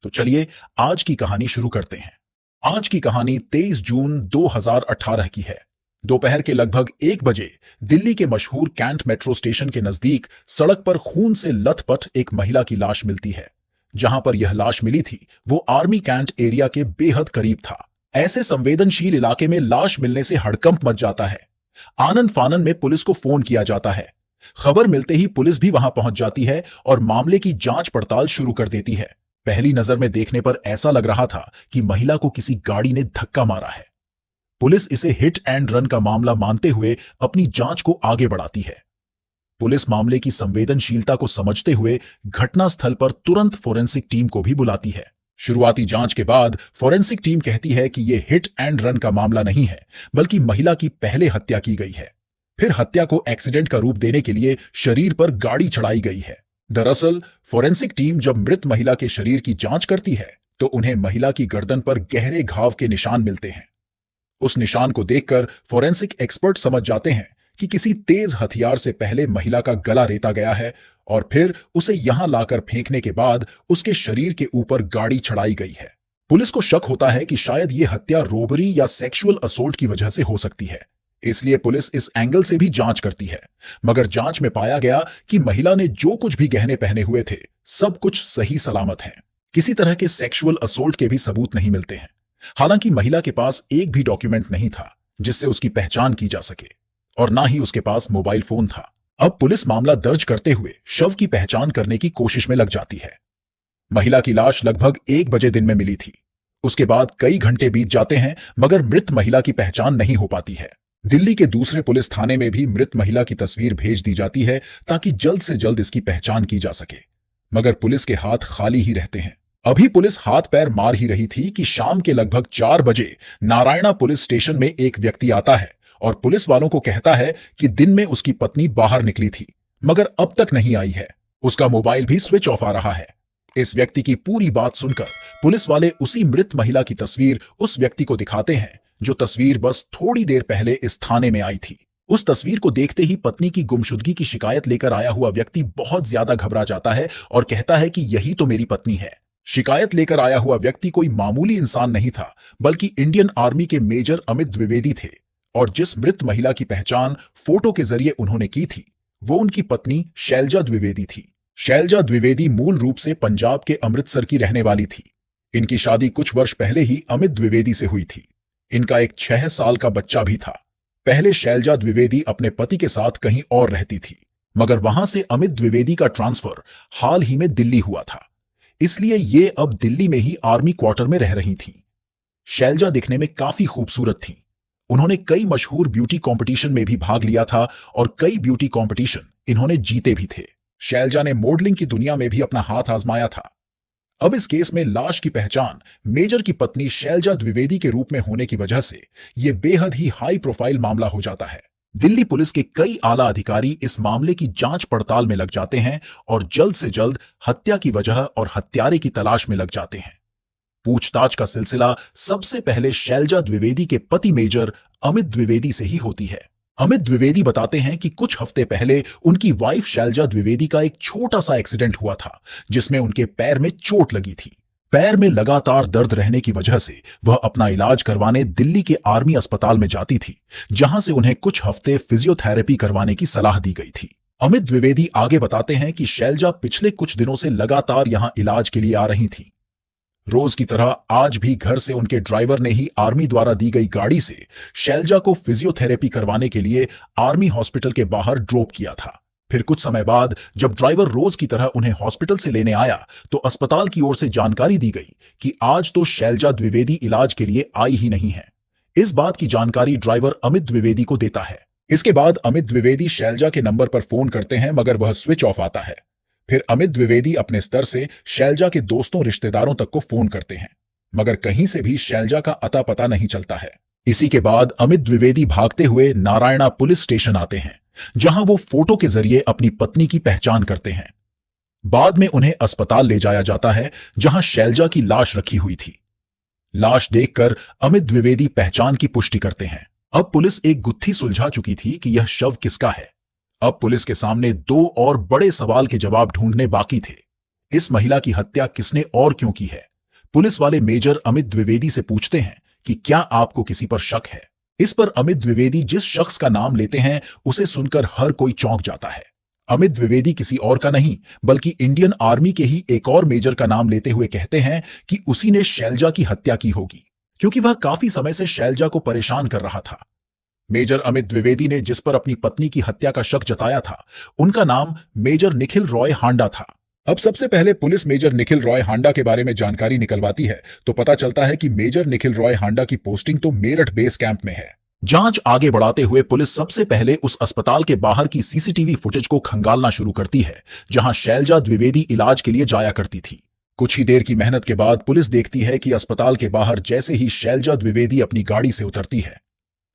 तो चलिए आज की कहानी शुरू करते हैं। आज की कहानी 23 जून 2018 की है। दोपहर के लगभग 1 बजे दिल्ली के मशहूर कैंट मेट्रो स्टेशन के नजदीक सड़क पर खून से लथपथ एक महिला की लाश मिलती है। जहां पर यह लाश मिली थी वो आर्मी कैंट एरिया के बेहद करीब था। ऐसे संवेदनशील इलाके में लाश मिलने से हड़कंप मच जाता है। आनन फानन में पुलिस को फोन किया जाता है। खबर मिलते ही पुलिस भी वहां पहुंच जाती है और मामले की जांच पड़ताल शुरू कर देती है। पहली नजर में देखने पर ऐसा लग रहा था कि महिला को किसी गाड़ी ने धक्का मारा है। पुलिस इसे हिट एंड रन का मामला मानते हुए अपनी जांच को आगे बढ़ाती है। पुलिस मामले की संवेदनशीलता को समझते हुए घटनास्थल पर तुरंत फोरेंसिक टीम को भी बुलाती है। शुरुआती जांच के बाद फोरेंसिक टीम कहती है कि यह हिट एंड रन का मामला नहीं है, बल्कि महिला की पहले हत्या की गई है। फिर हत्या को एक्सीडेंट का रूप देने के लिए शरीर पर गाड़ी चढ़ाई गई है। दरअसल फोरेंसिक टीम जब मृत महिला के शरीर की जांच करती है तो उन्हें महिला की गर्दन पर गहरे घाव के निशान मिलते हैं। उस निशान को देखकर फोरेंसिक एक्सपर्ट समझ जाते हैं कि किसी तेज हथियार से पहले महिला का गला रेता गया है और फिर उसे यहां लाकर फेंकने के बाद उसके शरीर के ऊपर गाड़ी चढ़ाई गई है। पुलिस को शक होता है कि शायद यह हत्या रोबरी या सेक्सुअल असोल्ट की वजह से हो सकती है, इसलिए पुलिस इस एंगल से भी जांच करती है। मगर जांच में पाया गया कि महिला ने जो कुछ भी गहने पहने हुए थे सब कुछ सही सलामत है। किसी तरह के सेक्सुअल असोल्ट के भी सबूत नहीं मिलते हैं। हालांकि महिला के पास एक भी डॉक्यूमेंट नहीं था जिससे उसकी पहचान की जा सके और ना ही उसके पास मोबाइल फोन था। अब पुलिस मामला दर्ज करते हुए शव की पहचान करने की कोशिश में लग जाती है। महिला की लाश लगभग 1 बजे दिन में मिली थी। उसके बाद कई घंटे बीत जाते हैं मगर मृत महिला की पहचान नहीं हो पाती है। दिल्ली के दूसरे पुलिस थाने में भी मृत महिला की तस्वीर भेज दी जाती है ताकि जल्द से जल्द इसकी पहचान की जा सके, मगर पुलिस के हाथ खाली ही रहते हैं। अभी पुलिस हाथ पैर मार ही रही थी कि शाम के लगभग 4 बजे नारायणा पुलिस स्टेशन में एक व्यक्ति आता है और पुलिस वालों को कहता है कि दिन में उसकी पत्नी बाहर निकली थी मगर अब तक नहीं आई है। उसका मोबाइल भी स्विच ऑफ आ रहा है। इस व्यक्ति की पूरी बात सुनकर पुलिस वाले उसी मृत महिला की तस्वीर उस व्यक्ति को दिखाते हैं जो तस्वीर बस थोड़ी देर पहले इस थाने में आई थी। उस तस्वीर को देखते ही पत्नी की गुमशुदगी की शिकायत लेकर आया हुआ व्यक्ति बहुत ज्यादा घबरा जाता है और कहता है कि यही तो मेरी पत्नी है। शिकायत लेकर आया हुआ व्यक्ति कोई मामूली इंसान नहीं था, बल्कि इंडियन आर्मी के मेजर अमित द्विवेदी थे और जिस मृत महिला की पहचान फोटो के जरिए उन्होंने की थी वो उनकी पत्नी शैलजा द्विवेदी थी। शैलजा द्विवेदी मूल रूप से पंजाब के अमृतसर की रहने वाली थी। इनकी शादी कुछ वर्ष पहले ही अमित द्विवेदी से हुई थी। इनका एक 6 साल का बच्चा भी था। पहले शैलजा द्विवेदी अपने पति के साथ कहीं और रहती थी, मगर वहां से अमित द्विवेदी का ट्रांसफर हाल ही में दिल्ली हुआ था, इसलिए ये अब दिल्ली में ही आर्मी क्वार्टर में रह रही थीं। शैलजा दिखने में काफी खूबसूरत थीं। उन्होंने कई मशहूर ब्यूटी कंपटीशन में भी भाग लिया था और कई ब्यूटी कंपटीशन इन्होंने जीते भी थे। शैलजा ने मॉडलिंग की दुनिया में भी अपना हाथ आजमाया था। अब इस केस में लाश की पहचान मेजर की पत्नी शैलजा द्विवेदी के रूप में होने की वजह से यह बेहद ही हाई प्रोफाइल मामला हो जाता है। दिल्ली पुलिस के कई आला अधिकारी इस मामले की जांच पड़ताल में लग जाते हैं और जल्द से जल्द हत्या की वजह और हत्यारे की तलाश में लग जाते हैं। पूछताछ का सिलसिला सबसे पहले शैलजा द्विवेदी के पति मेजर अमित द्विवेदी से ही होती है। अमित द्विवेदी बताते हैं कि कुछ हफ्ते पहले उनकी वाइफ शैलजा द्विवेदी का एक छोटा सा एक्सीडेंट हुआ था जिसमें उनके पैर में चोट लगी थी। पैर में लगातार दर्द रहने की वजह से वह अपना इलाज करवाने दिल्ली के आर्मी अस्पताल में जाती थी, जहां से उन्हें कुछ हफ्ते फिजियोथेरेपी करवाने की सलाह दी गई थी। अमित द्विवेदी आगे बताते हैं कि शैलजा पिछले कुछ दिनों से लगातार यहां इलाज के लिए आ रही थी। रोज की तरह आज भी घर से उनके ड्राइवर ने ही आर्मी द्वारा दी गई गाड़ी से शैलजा को फिजियोथेरेपी करवाने के लिए आर्मी हॉस्पिटल के बाहर ड्रॉप किया था। फिर कुछ समय बाद जब ड्राइवर रोज की तरह उन्हें हॉस्पिटल से लेने आया तो अस्पताल की ओर से जानकारी दी गई कि आज तो शैलजा द्विवेदी इलाज के लिए आई ही नहीं है। इस बात की जानकारी ड्राइवर अमित द्विवेदी को देता है। इसके बाद अमित द्विवेदी शैलजा के नंबर पर फोन करते हैं मगर वह स्विच ऑफ आता है। फिर अमित द्विवेदी अपने स्तर से शैलजा के दोस्तों रिश्तेदारों तक को फोन करते हैं, मगर कहीं से भी शैलजा का अता पता नहीं चलता है। इसी के बाद अमित द्विवेदी भागते हुए नारायणा पुलिस स्टेशन आते हैं, जहां वो फोटो के जरिए अपनी पत्नी की पहचान करते हैं। बाद में उन्हें अस्पताल ले जाया जाता है जहां शैलजा की लाश रखी हुई थी। लाश देखकर अमित द्विवेदी पहचान की पुष्टि करते हैं। अब पुलिस एक गुत्थी सुलझा चुकी थी कि यह शव किसका है। अब पुलिस के सामने 2 और बड़े सवाल के जवाब ढूंढने बाकी थे। इस महिला की हत्या किसने और क्यों की है? पुलिस वाले मेजर अमित द्विवेदी से पूछते हैं कि क्या आपको किसी पर शक है। इस पर अमित द्विवेदी जिस शख्स का नाम लेते हैं उसे सुनकर हर कोई चौंक जाता है। अमित द्विवेदी किसी और का नहीं बल्कि इंडियन आर्मी के ही एक और मेजर का नाम लेते हुए कहते हैं कि उसी ने शैलजा की हत्या की होगी, क्योंकि वह काफी समय से शैलजा को परेशान कर रहा था। मेजर अमित द्विवेदी ने जिस पर अपनी पत्नी की हत्या का शक जताया था, उनका नाम मेजर निखिल रॉय हांडा था। अब सबसे पहले पुलिस मेजर निखिल रॉय हांडा के बारे में जानकारी निकलवाती है तो पता चलता है कि मेजर निखिल रॉय हांडा की पोस्टिंग तो मेरठ बेस कैंप में है। जांच आगे बढ़ाते हुए पुलिस सबसे पहले उस अस्पताल के बाहर की सीसीटीवी फुटेज को खंगालना शुरू करती है जहां शैलजा द्विवेदी इलाज के लिए जाया करती थी। कुछ ही देर की मेहनत के बाद पुलिस देखती है कि अस्पताल के बाहर जैसे ही शैलजा द्विवेदी अपनी गाड़ी से उतरती है,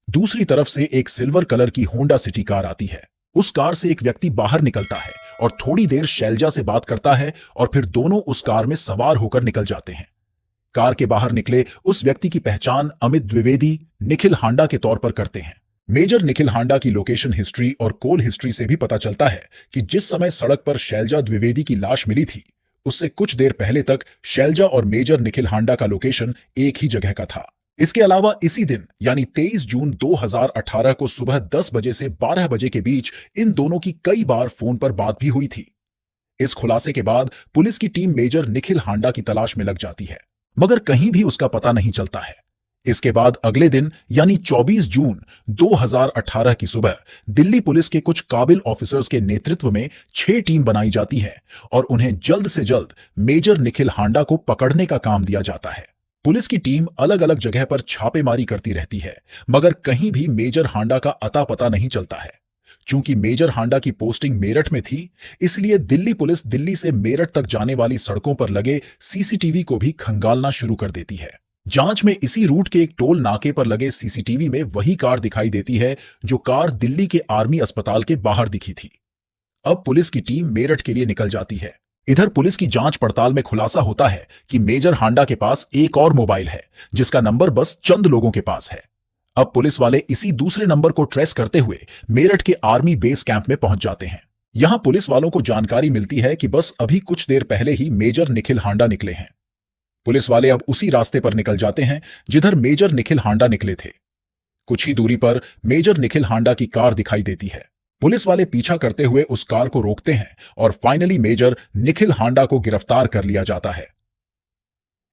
दूसरी तरफ से एक सिल्वर कलर की होंडा सिटी कार आती है। उस कार से एक व्यक्ति बाहर निकलता है और थोड़ी देर शैलजा से बात करता है और फिर दोनों उस कार में सवार होकर निकल जाते हैं। कार के बाहर निकले उस व्यक्ति की पहचान अमित द्विवेदी निखिल हांडा के तौर पर करते हैं। मेजर निखिल हांडा की लोकेशन हिस्ट्री और कॉल हिस्ट्री से भी पता चलता है कि जिस समय सड़क पर शैलजा द्विवेदी की लाश मिली थी उससे कुछ देर पहले तक शैलजा और मेजर निखिल हांडा का लोकेशन एक ही जगह का था। इसके अलावा इसी दिन यानी 23 जून 2018 को सुबह 10 बजे से 12 बजे के बीच इन दोनों की कई बार फोन पर बात भी हुई थी। इस खुलासे के बाद पुलिस की टीम मेजर निखिल हांडा की तलाश में लग जाती है, मगर कहीं भी उसका पता नहीं चलता है। इसके बाद अगले दिन यानी 24 जून 2018 की सुबह दिल्ली पुलिस के कुछ काबिल ऑफिसर्स के नेतृत्व में 6 टीम बनाई जाती है और उन्हें जल्द से जल्द मेजर निखिल हांडा को पकड़ने का काम दिया जाता है। पुलिस की टीम अलग अलग जगह पर छापेमारी करती रहती है, मगर कहीं भी मेजर हांडा का अता पता नहीं चलता है। चूंकि मेजर हांडा की पोस्टिंग मेरठ में थी, इसलिए दिल्ली पुलिस दिल्ली से मेरठ तक जाने वाली सड़कों पर लगे सीसीटीवी को भी खंगालना शुरू कर देती है। जांच में इसी रूट के एक टोल नाके पर लगे सीसीटीवी में वही कार दिखाई देती है जो कार दिल्ली के आर्मी अस्पताल के बाहर दिखी थी। अब पुलिस की टीम मेरठ के लिए निकल जाती है। इधर पुलिस की जांच पड़ताल में खुलासा होता है कि मेजर हांडा के पास एक और मोबाइल है जिसका नंबर बस चंद लोगों के पास है। अब पुलिस वाले इसी दूसरे नंबर को ट्रेस करते हुए मेरठ के आर्मी बेस कैंप में पहुंच जाते हैं। यहां पुलिस वालों को जानकारी मिलती है कि बस अभी कुछ देर पहले ही मेजर निखिल हांडा निकले हैं। पुलिस वाले अब उसी रास्ते पर निकल जाते हैं जिधर मेजर निखिल हांडा निकले थे। कुछ ही दूरी पर मेजर निखिल हांडा की कार दिखाई देती है। पुलिस वाले पीछा करते हुए उस कार को रोकते हैं और फाइनली मेजर निखिल हांडा को गिरफ्तार कर लिया जाता है।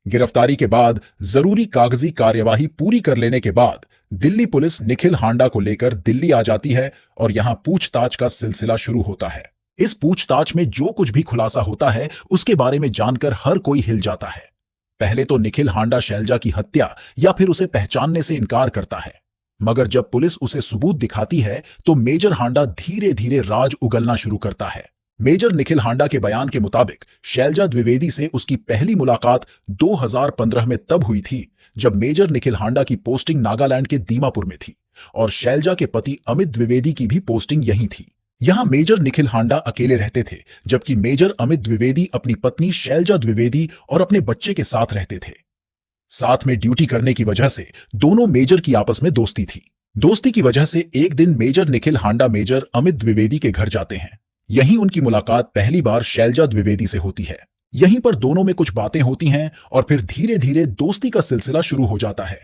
गिरफ्तारी के बाद जरूरी कागजी कार्यवाही पूरी कर लेने के बाद दिल्ली पुलिस निखिल हांडा को लेकर दिल्ली आ जाती है और यहां पूछताछ का सिलसिला शुरू होता है। इस पूछताछ में जो कुछ भी खुलासा होता है उसके बारे में जानकर हर कोई हिल जाता है। पहले तो निखिल हांडा शैलजा की हत्या या फिर उसे पहचानने से इनकार करता है, मगर जब पुलिस उसे सबूत दिखाती है तो मेजर हांडा धीरे धीरे राज उगलना शुरू करता है। मेजर निखिल हांडा के बयान के मुताबिक शैलजा द्विवेदी से उसकी पहली मुलाकात 2015 में तब हुई थी जब मेजर निखिल हांडा की पोस्टिंग नागालैंड के दीमापुर में थी और शैलजा के पति अमित द्विवेदी की भी पोस्टिंग यहीं थी। यहां मेजर निखिल हांडा अकेले रहते थे, जबकि मेजर अमित द्विवेदी अपनी पत्नी शैलजा द्विवेदी और अपने बच्चे के साथ रहते थे। साथ में ड्यूटी करने की वजह से दोनों मेजर की आपस में दोस्ती थी। दोस्ती की वजह से एक दिन मेजर निखिल हांडा मेजर अमित द्विवेदी के घर जाते हैं। यहीं उनकी मुलाकात पहली बार शैलजा द्विवेदी से होती है। यहीं पर दोनों में कुछ बातें होती हैं और फिर धीरे धीरे दोस्ती का सिलसिला शुरू हो जाता है।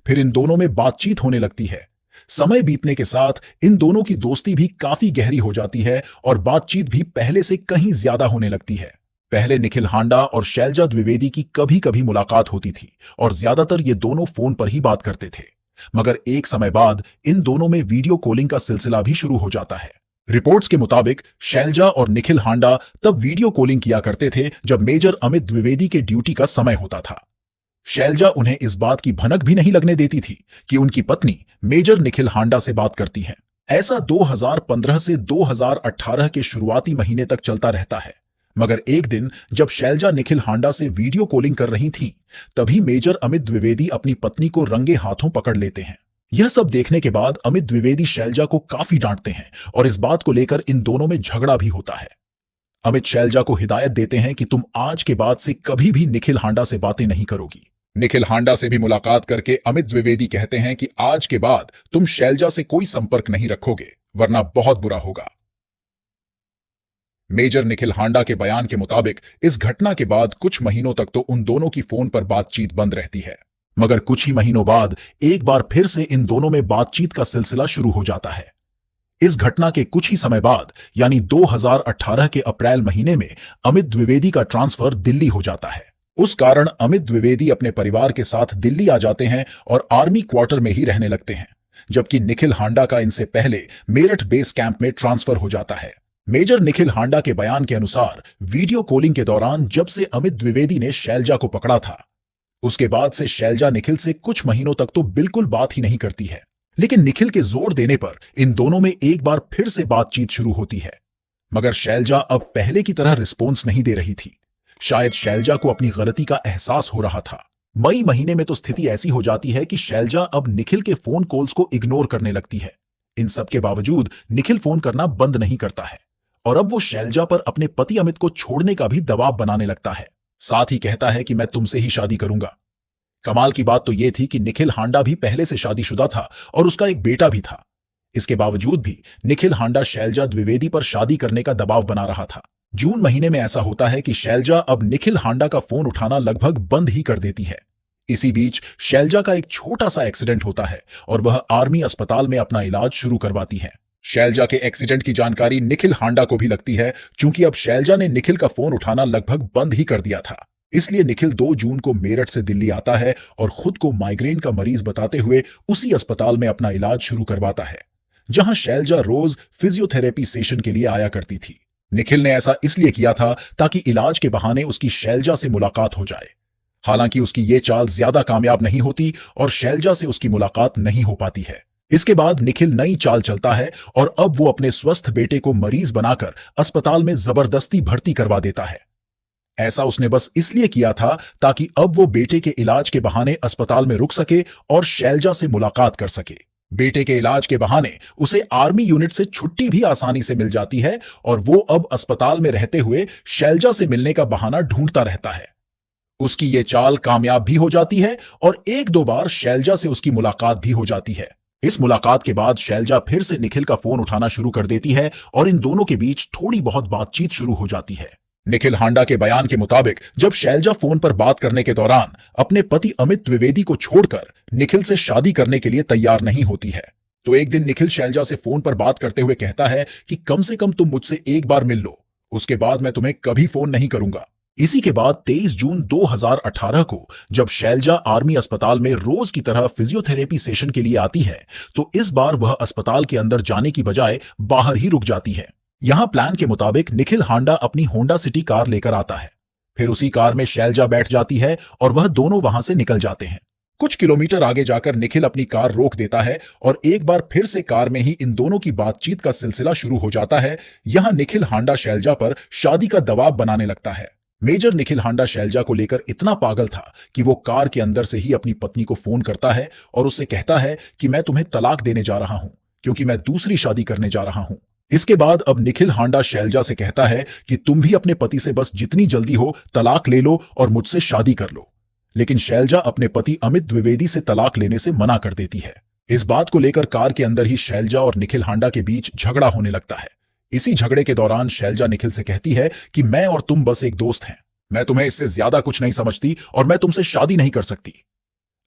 फिर इन दोनों में बातचीत होने लगती है। समय बीतने के साथ इन दोनों की दोस्ती भी काफी गहरी हो जाती है और बातचीत भी पहले से कहीं ज्यादा होने लगती है। पहले निखिल हांडा और शैलजा द्विवेदी की कभी कभी मुलाकात होती थी और ज्यादातर ये दोनों फोन पर ही बात करते थे, मगर एक समय बाद इन दोनों में वीडियो कॉलिंग का सिलसिला भी शुरू हो जाता है। रिपोर्ट्स के मुताबिक शैलजा और निखिल हांडा तब वीडियो कॉलिंग किया करते थे जब मेजर अमित द्विवेदी के ड्यूटी का समय होता था। शैलजा उन्हें इस बात की भनक भी नहीं लगने देती थी कि उनकी पत्नी मेजर निखिल हांडा से बात करती है। ऐसा 2015 से 2018 के शुरुआती महीने तक चलता रहता है, मगर एक दिन जब शैलजा निखिल हांडा से वीडियो कॉलिंग कर रही थीं, तभी मेजर अमित द्विवेदी अपनी पत्नी को रंगे हाथों पकड़ लेते हैं। यह सब देखने के बाद अमित द्विवेदी शैलजा को काफी डांटते हैं और इस बात को लेकर इन दोनों में झगड़ा भी होता है। अमित शैलजा को हिदायत देते हैं कि तुम आज के बाद से कभी भी निखिल हांडा से बातें नहीं करोगी। निखिल हांडा से भी मुलाकात करके अमित द्विवेदी कहते हैं कि आज के बाद तुम शैलजा से कोई संपर्क नहीं रखोगे, वरना बहुत बुरा होगा। मेजर निखिल हांडा के बयान के मुताबिक इस घटना के बाद कुछ महीनों तक तो उन दोनों की फोन पर बातचीत बंद रहती है, मगर कुछ ही महीनों बाद एक बार फिर से इन दोनों में बातचीत का सिलसिला शुरू हो जाता है। इस घटना के कुछ ही समय बाद यानी 2018 के अप्रैल महीने में अमित द्विवेदी का ट्रांसफर दिल्ली हो जाता है। उस कारण अमित द्विवेदी अपने परिवार के साथ दिल्ली आ जाते हैं और आर्मी क्वार्टर में ही रहने लगते हैं, जबकि निखिल हांडा का इनसे पहले मेरठ बेस कैंप में ट्रांसफर हो जाता है। मेजर निखिल हांडा के बयान के अनुसार वीडियो कॉलिंग के दौरान जब से अमित द्विवेदी ने शैलजा को पकड़ा था, उसके बाद से शैलजा निखिल से कुछ महीनों तक तो बिल्कुल बात ही नहीं करती है। लेकिन निखिल के जोर देने पर इन दोनों में एक बार फिर से बातचीत शुरू होती है, मगर शैलजा अब पहले की तरह रिस्पॉन्स नहीं दे रही थी। शायद शैलजा को अपनी गलती का एहसास हो रहा था। मई महीने में तो स्थिति ऐसी हो जाती है कि शैलजा अब निखिल के फोन कॉल्स को इग्नोर करने लगती है। इन सब के बावजूद निखिल फोन करना बंद नहीं करता है और अब वो शैलजा पर अपने पति अमित को छोड़ने का भी दबाव बनाने लगता है। साथ ही कहता है कि मैं तुमसे ही शादी करूंगा। कमाल की बात तो यह थी कि निखिल हांडा भी पहले से शादीशुदा था और उसका एक बेटा भी था। इसके बावजूद भी निखिल हांडा शैलजा द्विवेदी पर शादी करने का दबाव बना रहा था। जून महीने में ऐसा होता है कि शैलजा अब निखिल हांडा का फोन उठाना लगभग बंद ही कर देती है। इसी बीच शैलजा का एक छोटा सा एक्सीडेंट होता है और वह आर्मी अस्पताल में अपना इलाज शुरू करवाती है। शैलजा के एक्सीडेंट की जानकारी निखिल हांडा को भी लगती है, क्योंकि अब शैलजा ने निखिल का फोन उठाना लगभग बंद ही कर दिया था। इसलिए निखिल 2 जून को मेरठ से दिल्ली आता है और खुद को माइग्रेन का मरीज बताते हुए उसी अस्पताल में अपना इलाज शुरू करवाता है, जहां शैलजा रोज फिजियोथेरेपी सेशन के लिए आया करती थी। निखिल ने ऐसा इसलिए किया था ताकि इलाज के बहाने उसकी शैलजा से मुलाकात हो जाए। हालांकि उसकी ये चाल ज्यादा कामयाब नहीं होती और शैलजा से उसकी मुलाकात नहीं हो पाती है। इसके बाद निखिल नई चाल चलता है और अब वो अपने स्वस्थ बेटे को मरीज बनाकर अस्पताल में जबरदस्ती भर्ती करवा देता है। ऐसा उसने बस इसलिए किया था ताकि अब वो बेटे के इलाज के बहाने अस्पताल में रुक सके और शैलजा से मुलाकात कर सके। बेटे के इलाज के बहाने उसे आर्मी यूनिट से छुट्टी भी आसानी से मिल जाती है और वो अब अस्पताल में रहते हुए शैलजा से मिलने का बहाना ढूंढता रहता है। उसकी ये चाल कामयाब भी हो जाती है और 1-2 बार शैलजा से उसकी मुलाकात भी हो जाती है। इस मुलाकात के बाद शैलजा फिर से निखिल का फोन उठाना शुरू कर देती है और इन दोनों के बीच थोड़ी बहुत बातचीत शुरू हो जाती है। निखिल हांडा के बयान के मुताबिक जब शैलजा फोन पर बात करने के दौरान अपने पति अमित द्विवेदी को छोड़कर निखिल से शादी करने के लिए तैयार नहीं होती है, तो एक दिन निखिल शैलजा से फोन पर बात करते हुए कहता है कि कम से कम तुम मुझसे एक बार मिल लो, उसके बाद मैं तुम्हें कभी फोन नहीं करूंगा। इसी के बाद 23 जून 2018 को जब शैलजा आर्मी अस्पताल में रोज की तरह फिजियोथेरेपी सेशन के लिए आती है, तो इस बार वह अस्पताल के अंदर जाने की बजाय बाहर ही रुक जाती है। यहां प्लान के मुताबिक निखिल हांडा अपनी होंडा सिटी कार लेकर आता है। फिर उसी कार में शैलजा बैठ जाती है और वह दोनों वहां से निकल जाते हैं। कुछ किलोमीटर आगे जाकर निखिल अपनी कार रोक देता है और एक बार फिर से कार में ही इन दोनों की बातचीत का सिलसिला शुरू हो जाता है। यहां निखिल हांडा शैलजा पर शादी का दबाव बनाने लगता है। मेजर निखिल हांडा शैलजा को लेकर इतना पागल था कि वो कार के अंदर से ही अपनी पत्नी को फोन करता है और उससे कहता है कि मैं तुम्हें तलाक देने जा रहा हूं, क्योंकि मैं दूसरी शादी करने जा रहा हूं। इसके बाद अब निखिल हांडा शैलजा से कहता है कि तुम भी अपने पति से बस जितनी जल्दी हो तलाक ले लो और मुझसे शादी कर लो। लेकिन शैलजा अपने पति अमित द्विवेदी से तलाक लेने से मना कर देती है। इस बात को लेकर कार के अंदर ही शैलजा और निखिल हांडा के बीच झगड़ा होने लगता है। इसी झगड़े के दौरान शैलजा निखिल से कहती है कि मैं और तुम बस एक दोस्त हैं, मैं तुम्हें इससे ज्यादा कुछ नहीं समझती और मैं तुमसे शादी नहीं कर सकती।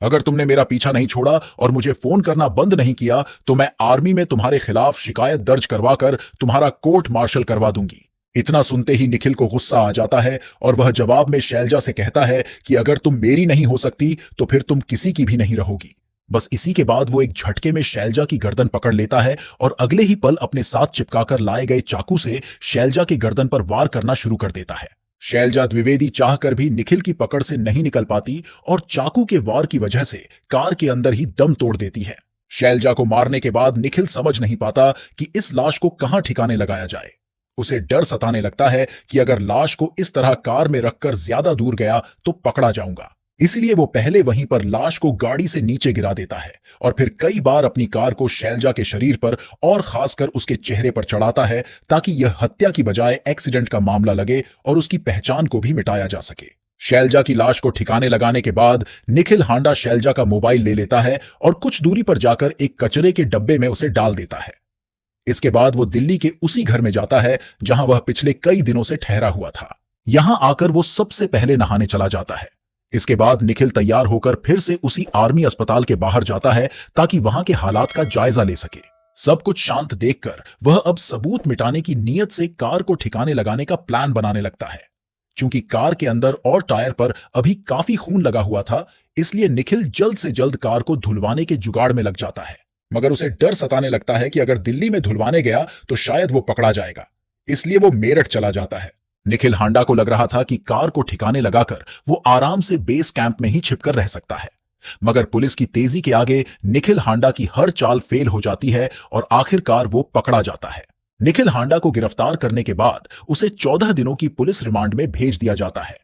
अगर तुमने मेरा पीछा नहीं छोड़ा और मुझे फोन करना बंद नहीं किया तो मैं आर्मी में तुम्हारे खिलाफ शिकायत दर्ज करवाकर तुम्हारा कोर्ट मार्शल करवा दूंगी। इतना सुनते ही निखिल को गुस्सा आ जाता है और वह जवाब में शैलजा से कहता है कि अगर तुम मेरी नहीं हो सकती तो फिर तुम किसी की भी नहीं रहोगी। बस इसी के बाद वो एक झटके में शैलजा की गर्दन पकड़ लेता है और अगले ही पल अपने साथ चिपकाकर लाए गए चाकू से शैलजा की गर्दन पर वार करना शुरू कर देता है। शैलजा द्विवेदी चाहकर भी निखिल की पकड़ से नहीं निकल पाती और चाकू के वार की वजह से कार के अंदर ही दम तोड़ देती है। शैलजा को मारने के बाद निखिल समझ नहीं पाता कि इस लाश को कहां ठिकाने लगाया जाए। उसे डर सताने लगता है कि अगर लाश को इस तरह कार में रखकर ज्यादा दूर गया तो पकड़ा जाऊंगा। इसलिए वो पहले वहीं पर लाश को गाड़ी से नीचे गिरा देता है और फिर कई बार अपनी कार को शैलजा के शरीर पर और खासकर उसके चेहरे पर चढ़ाता है ताकि यह हत्या की बजाय एक्सीडेंट का मामला लगे और उसकी पहचान को भी मिटाया जा सके। शैलजा की लाश को ठिकाने लगाने के बाद निखिल हांडा शैलजा का मोबाइल ले लेता है और कुछ दूरी पर जाकर एक कचरे के डब्बे में उसे डाल देता है। इसके बाद वो दिल्ली के उसी घर में जाता है जहां वह पिछले कई दिनों से ठहरा हुआ था। यहां आकर वो सबसे पहले नहाने चला जाता है। इसके बाद निखिल तैयार होकर फिर से उसी आर्मी अस्पताल के बाहर जाता है ताकि वहां के हालात का जायजा ले सके। सब कुछ शांत देखकर वह अब सबूत मिटाने की नीयत से कार को ठिकाने लगाने का प्लान बनाने लगता है। चूंकि कार के अंदर और टायर पर अभी काफी खून लगा हुआ था, इसलिए निखिल जल्द से जल्द कार को धुलवाने के जुगाड़ में लग जाता है। मगर उसे डर सताने लगता है कि अगर दिल्ली में धुलवाने गया तो शायद वो पकड़ा जाएगा, इसलिए वो मेरठ चला जाता है। निखिल हांडा को लग रहा था कि कार को ठिकाने लगाकर वो आराम से बेस कैंप में ही छिपकर रह सकता है, मगर पुलिस की तेजी के आगे निखिल हांडा की हर चाल फेल हो जाती है और आखिरकार वो पकड़ा जाता है। निखिल हांडा को गिरफ्तार करने के बाद उसे 14 दिनों की पुलिस रिमांड में भेज दिया जाता है।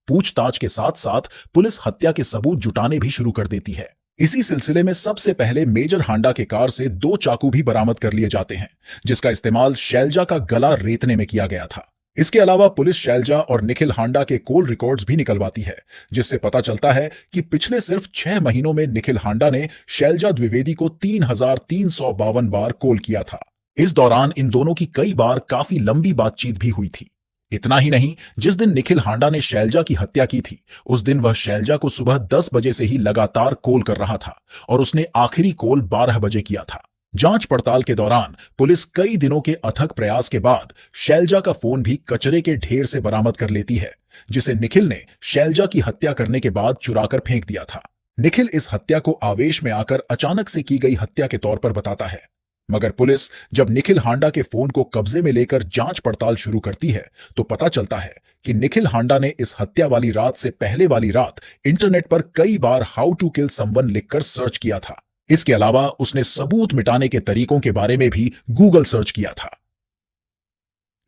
पूछताछ के साथ साथ पुलिस हत्या के सबूत जुटाने भी शुरू कर देती है। इसी सिलसिले में सबसे पहले मेजर हांडा के कार से 2 चाकू भी बरामद कर लिए जाते हैं, जिसका इस्तेमाल शैलजा का गला रेतने में किया गया था। इसके अलावा पुलिस शैलजा और निखिल हांडा के कॉल रिकॉर्ड्स भी निकलवाती है, जिससे पता चलता है कि पिछले सिर्फ 6 महीनों में निखिल हांडा ने शैलजा द्विवेदी को 3352 बार कॉल किया था। इस दौरान इन दोनों की कई बार काफी लंबी बातचीत भी हुई थी। इतना ही नहीं, जिस दिन निखिल हांडा ने शैलजा की हत्या की थी, उस दिन वह शैलजा को सुबह 10 बजे से ही लगातार कॉल कर रहा था और उसने आखिरी कॉल 12 बजे किया था। जांच पड़ताल के दौरान पुलिस कई दिनों के अथक प्रयास के बाद शैलजा का फोन भी कचरे के ढेर से बरामद कर लेती है, जिसे निखिल ने शैलजा की हत्या करने के बाद चुराकर फेंक दिया था। निखिल इस हत्या को आवेश में आकर अचानक से की गई हत्या के तौर पर बताता है, मगर पुलिस जब निखिल हांडा के फोन को कब्जे में लेकर जांच पड़ताल शुरू करती है तो पता चलता है कि निखिल हांडा ने इस हत्या वाली रात से पहले वाली रात इंटरनेट पर कई बार हाउ टू किल समवन लिखकर सर्च किया था। इसके अलावा उसने सबूत मिटाने के तरीकों के बारे में भी गूगल सर्च किया था।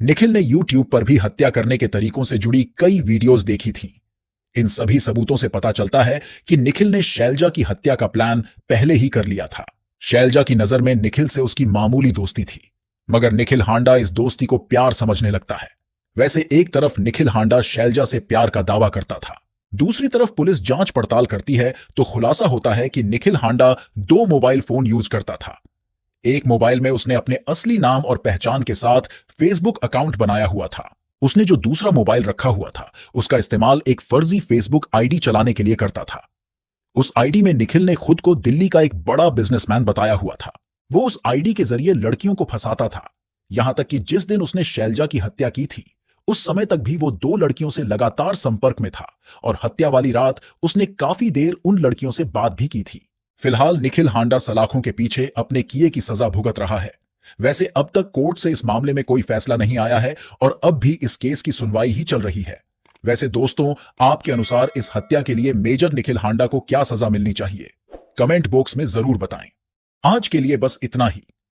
निखिल ने यूट्यूब पर भी हत्या करने के तरीकों से जुड़ी कई वीडियोस देखी थीं। इन सभी सबूतों से पता चलता है कि निखिल ने शैलजा की हत्या का प्लान पहले ही कर लिया था। शैलजा की नजर में निखिल से उसकी मामूली दोस्ती थी, मगर निखिल हांडा इस दोस्ती को प्यार समझने लगता है। वैसे एक तरफ निखिल हांडा शैलजा से प्यार का दावा करता था, दूसरी तरफ पुलिस जांच पड़ताल करती है तो खुलासा होता है कि निखिल हांडा 2 मोबाइल फोन यूज करता था। एक मोबाइल में उसने अपने असली नाम और पहचान के साथ फेसबुक अकाउंट बनाया हुआ था। उसने जो दूसरा मोबाइल रखा हुआ था, उसका इस्तेमाल एक फर्जी फेसबुक आईडी चलाने के लिए करता था। उस आईडी में निखिल ने खुद को दिल्ली का एक बड़ा बिजनेसमैन बताया हुआ था। वो उस आईडी के जरिए लड़कियों को फंसाता था। यहां तक कि जिस दिन उसने शैलजा की हत्या की थी, उस समय तक भी वो 2 लड़कियों से लगातार संपर्क में था और हत्या वाली रात उसने काफी देर उन लड़कियों से बात भी की थी। फिलहाल निखिल हांडा सलाखों के पीछे अपने किए की सजा भुगत रहा है। वैसे अब तक कोर्ट से इस मामले में कोई फैसला नहीं आया है और अब भी इस केस की सुनवाई ही चल रही है। वैसे दोस्तों, आपके अनुसार इस हत्या के लिए मेजर निखिल हांडा को क्या सजा मिलनी चाहिए? कमेंट बॉक्स में जरूर बताएं। आज के लिए बस इतना ही।